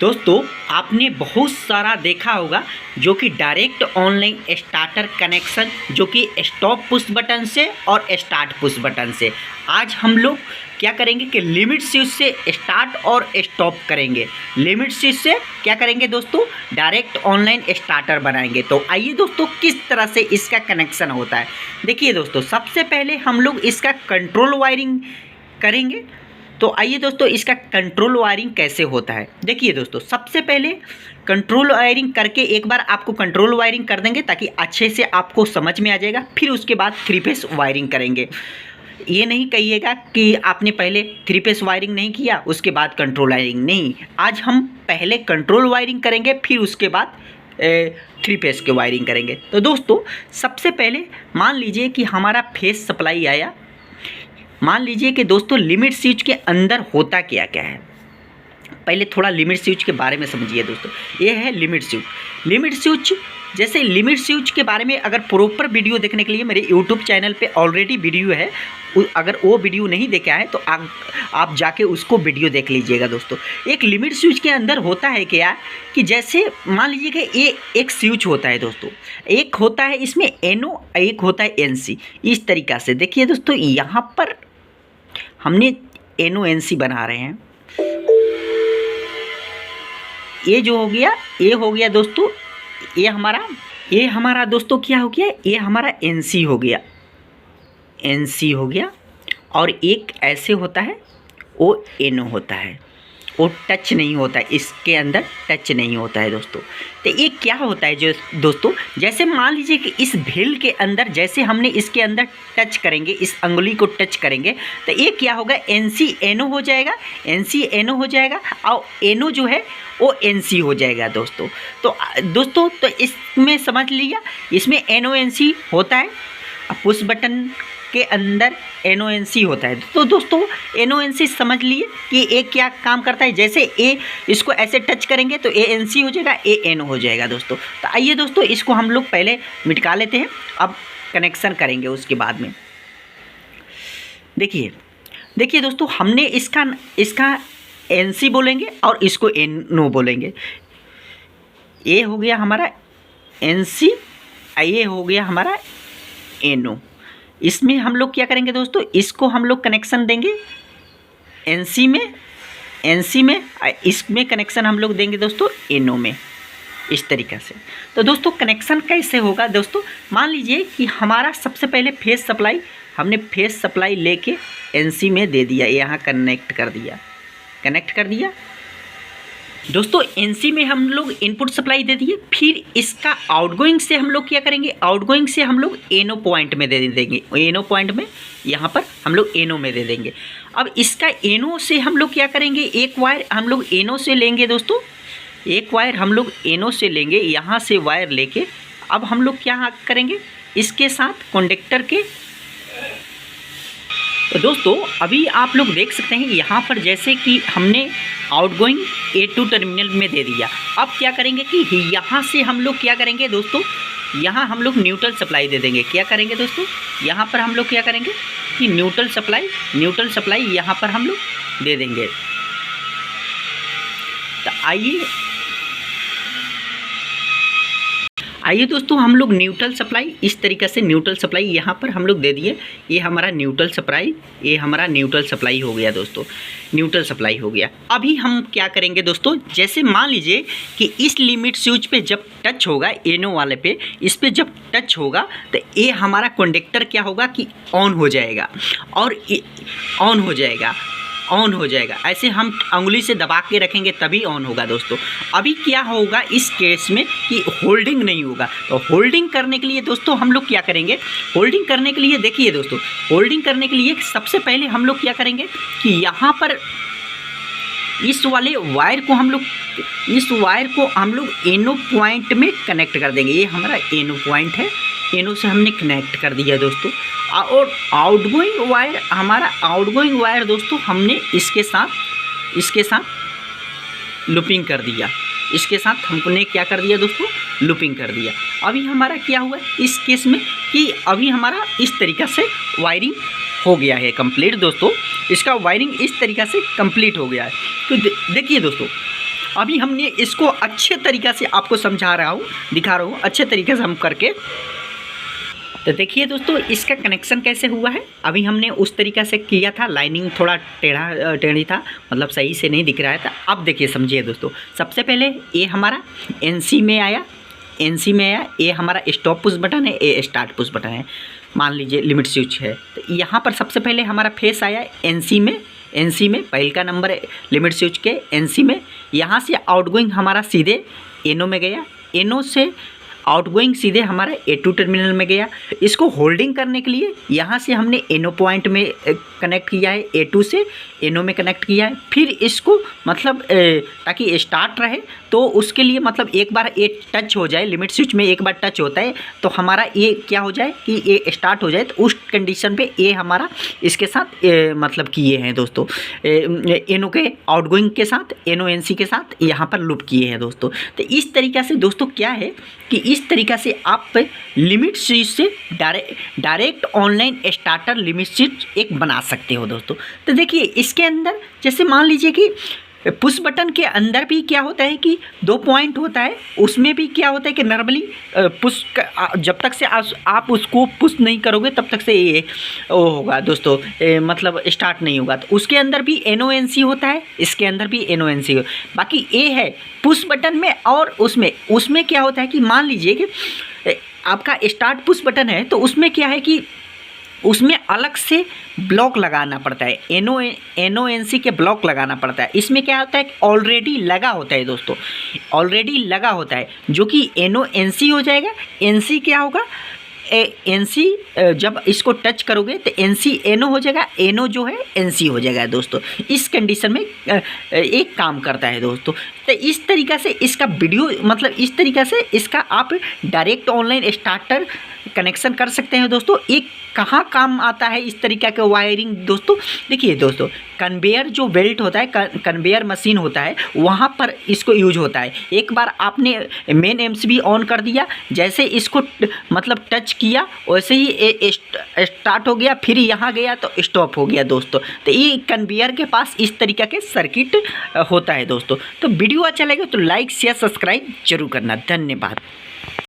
दोस्तों आपने बहुत सारा देखा होगा जो कि डायरेक्ट ऑनलाइन स्टार्टर कनेक्शन जो कि स्टॉप पुश बटन से और स्टार्ट पुश बटन से। आज हम लोग क्या करेंगे कि लिमिट स्विच से स्टार्ट और स्टॉप करेंगे। लिमिट स्विच से क्या करेंगे दोस्तों, डायरेक्ट ऑनलाइन स्टार्टर बनाएंगे। तो आइए दोस्तों किस तरह से इसका कनेक्शन होता है। देखिए दोस्तों, सबसे पहले हम लोग इसका कंट्रोल वायरिंग करेंगे। तो आइए दोस्तों इसका कंट्रोल वायरिंग कैसे होता है। देखिए दोस्तों, सबसे पहले कंट्रोल वायरिंग करके एक बार आपको कंट्रोल वायरिंग कर देंगे ताकि अच्छे से आपको समझ में आ जाएगा। फिर उसके बाद 3 फेस वायरिंग करेंगे। ये नहीं कहिएगा कि आपने पहले 3 फेस वायरिंग नहीं किया उसके बाद कंट्रोल वायरिंग, नहीं। आज हम पहले कंट्रोल वायरिंग करेंगे फिर उसके बाद 3 फेस के वायरिंग करेंगे। तो दोस्तों सबसे पहले मान लीजिए कि हमारा फेस सप्लाई आया। मान लीजिए कि दोस्तों लिमिट स्विच के अंदर होता क्या क्या है। पहले थोड़ा लिमिट स्विच के बारे में समझिए दोस्तों। ये है लिमिट स्विच। लिमिट स्विच जैसे लिमिट स्विच के बारे में अगर प्रॉपर वीडियो देखने के लिए मेरे यूट्यूब चैनल पे ऑलरेडी वीडियो है। अगर वो वीडियो नहीं देखा है तो आप जाके उसको वीडियो देख लीजिएगा दोस्तों। एक लिमिट स्विच के अंदर होता है क्या कि जैसे मान लीजिए कि ये एक स्विच होता है दोस्तों। एक होता है इसमें एनो, एक होता है एनसी। इस तरीक़ा से देखिए दोस्तों, यहाँ पर हमने एनो एनसी बना रहे हैं। ये जो हो गया, ये हो गया दोस्तों, ये हमारा दोस्तों क्या हो गया, ये हमारा एनसी हो गया, एनसी हो गया। और एक ऐसे होता है वो एनो होता है, वो टच नहीं होता है, इसके अंदर टच नहीं होता है दोस्तों। तो ये क्या होता है जो दोस्तों, जैसे मान लीजिए कि इस भेल के अंदर जैसे हमने इसके अंदर टच करेंगे, इस अंगुली को टच करेंगे तो ये क्या होगा, एनसी एनो हो जाएगा, एनसी एनो हो जाएगा और एनो जो है वो एनसी हो जाएगा दोस्तों। तो इसमें समझ लिया, इसमें एनो एनसी होता है। पुश बटन के अंदर एनो एनसी होता है। तो दोस्तों एनो एनसी समझ लिए कि ये क्या काम करता है। जैसे ए इसको ऐसे टच करेंगे तो ए एनसी हो जाएगा, ए एनो हो जाएगा दोस्तों। तो आइए दोस्तों इसको हम लोग पहले मिटका लेते हैं, अब कनेक्शन करेंगे उसके बाद में। देखिए दोस्तों, हमने इसका एनसी बोलेंगे और इसको एनो बोलेंगे। ये हो गया हमारा एनसी, ये हो गया हमारा एनो। इसमें हम लोग क्या करेंगे दोस्तों, इसको हम लोग कनेक्शन देंगे एनसी में, इसमें कनेक्शन हम लोग देंगे दोस्तों एनो में, इस तरीक़े से। तो दोस्तों कनेक्शन कैसे होगा दोस्तों, मान लीजिए कि हमारा सबसे पहले फेस सप्लाई, हमने फेस सप्लाई लेके एनसी में दे दिया, यहाँ कनेक्ट कर दिया दोस्तों। एनसी में हम लोग इनपुट सप्लाई दे दिए। फिर इसका आउटगोइंग से हम लोग क्या करेंगे, आउटगोइंग से हम लोग एनो पॉइंट में दे देंगे, एनो पॉइंट में यहाँ पर हम लोग एनो में दे देंगे। अब इसका एनो से हम लोग क्या करेंगे, एक वायर हम लोग एनो से लेंगे दोस्तों, एक वायर हम लोग एनो से लेंगे, यहाँ से वायर लेके अब हम लोग क्या करेंगे, इसके साथ कंडक्टर के। तो दोस्तों अभी आप लोग देख सकते हैं यहाँ पर जैसे कि हमने आउटगोइंग A2 टर्मिनल में दे दिया। अब क्या करेंगे कि यहाँ से हम लोग क्या करेंगे दोस्तों, यहाँ हम लोग न्यूट्रल सप्लाई दे देंगे। क्या करेंगे दोस्तों, यहाँ पर हम लोग क्या करेंगे कि न्यूट्रल सप्लाई यहाँ पर हम लोग दे देंगे। तो आइए दोस्तों, हम लोग न्यूट्रल सप्लाई इस तरीक़े से न्यूट्रल सप्लाई यहाँ पर हम लोग दे दिए। ये हमारा न्यूट्रल सप्लाई हो गया दोस्तों, न्यूट्रल सप्लाई हो गया। अभी हम क्या करेंगे दोस्तों, जैसे मान लीजिए कि इस लिमिट स्विच पे जब टच होगा, एनो वाले पे इस पे जब टच होगा तो ये हमारा कंडक्टर क्या होगा कि ऑन हो जाएगा और ऑन हो जाएगा। ऐसे हम उंगली से दबा के रखेंगे तभी ऑन होगा दोस्तों। अभी क्या होगा इस केस में कि होल्डिंग नहीं होगा। तो होल्डिंग करने के लिए दोस्तों हम लोग क्या करेंगे, होल्डिंग करने के लिए देखिए दोस्तों, होल्डिंग करने के लिए सबसे पहले हम लोग क्या करेंगे कि यहाँ पर इस वायर को हम लोग एनो पॉइंट में कनेक्ट कर देंगे। ये हमारा एनो पॉइंट है, एनो से हमने कनेक्ट कर दिया दोस्तों। और आउटगोइंग वायर दोस्तों हमने इसके साथ लूपिंग कर दिया। इसके साथ हमने क्या कर दिया दोस्तों, लूपिंग कर दिया। अभी हमारा क्या हुआ इस केस में कि अभी हमारा इस तरीक़ा से वायरिंग हो गया है कंप्लीट दोस्तों। इसका वायरिंग इस तरीक़ा से कंप्लीट हो गया है। तो देखिए दोस्तों, अभी हमने इसको अच्छे तरीक़े से आपको समझा रहा हूँ, दिखा रहा हूँ अच्छे तरीके से हम करके। तो देखिए दोस्तों इसका कनेक्शन कैसे हुआ है। अभी हमने उस तरीक़े से किया था, लाइनिंग थोड़ा टेढ़ी था, मतलब सही से नहीं दिख रहा है। तो अब देखिए समझिए दोस्तों, सबसे पहले ये हमारा एनसी में आया, ये हमारा स्टॉप पुश बटन है, ये स्टार्ट पुश बटन है, मान लीजिए लिमिट स्विच है। तो यहाँ पर सबसे पहले हमारा फेस आया एनसी में पहले का नंबर है लिमिट स्विच के एनसी में। यहाँ से आउटगोइंग हमारा सीधे एनो में गया, एनो से आउटगोइंग सीधे हमारा A2 टर्मिनल में गया। इसको होल्डिंग करने के लिए यहाँ से हमने एनो पॉइंट में कनेक्ट किया है, A2 से एनो में कनेक्ट किया है। फिर इसको मतलब ताकि स्टार्ट रहे तो उसके लिए मतलब एक बार ये टच हो जाए, लिमिट स्विच में एक बार टच होता है तो हमारा ये क्या हो जाए कि ये स्टार्ट हो जाए। तो उस कंडीशन पे ये हमारा इसके साथ मतलब किए हैं दोस्तों, एनो के आउटगोइंग के साथ, एनो एनसी के साथ यहाँ पर लूप किए हैं दोस्तों। तो इस तरीक़ा से दोस्तों क्या है कि इस तरीक़ा से आप लिमिट स्विच से direct online starter limit switch एक बना सकते हो दोस्तों। तो देखिए इसके अंदर जैसे मान लीजिए कि पुश बटन के अंदर भी क्या होता है कि 2 पॉइंट होता है, उसमें भी क्या होता है कि नॉर्मली पुश जब तक से आप उसको पुश नहीं करोगे तब तक से ये वो होगा दोस्तों, मतलब स्टार्ट नहीं होगा। तो उसके अंदर भी NONC होता है, इसके अंदर भी NONC हो। बाकी ये है पुश बटन में और उसमें क्या होता है कि मान लीजिए कि आपका स्टार्ट पुश बटन है तो उसमें क्या है कि उसमें अलग से ब्लॉक लगाना पड़ता है, NONC के ब्लॉक लगाना पड़ता है। इसमें क्या होता है ऑलरेडी लगा होता है दोस्तों, ऑलरेडी लगा होता है जो कि NONC हो जाएगा। NC क्या होगा, NC जब इसको टच करोगे तो NC NO हो जाएगा, NO जो है NC हो जाएगा दोस्तों। इस कंडीशन में एक काम करता है दोस्तों। तो इस तरीक़ा से इसका वीडियो मतलब इस तरीक़ा से इसका आप डायरेक्ट ऑनलाइन स्टार्टर कनेक्शन कर सकते हैं दोस्तों। एक कहाँ काम आता है इस तरीक़ा का वायरिंग दोस्तों, देखिए दोस्तों कन्वेयर जो बेल्ट होता है, कन्वेयर मशीन होता है, वहाँ पर इसको यूज होता है। एक बार आपने मेन MCB ऑन कर दिया, जैसे इसको मतलब टच किया वैसे ही स्टार्ट हो गया, फिर यहाँ गया तो स्टॉप हो गया दोस्तों। तो ये कन्वेयर के पास इस तरीक़ा के सर्किट होता है दोस्तों। तो वीडियो अच्छा लगे तो लाइक शेयर सब्सक्राइब जरूर करना। धन्यवाद।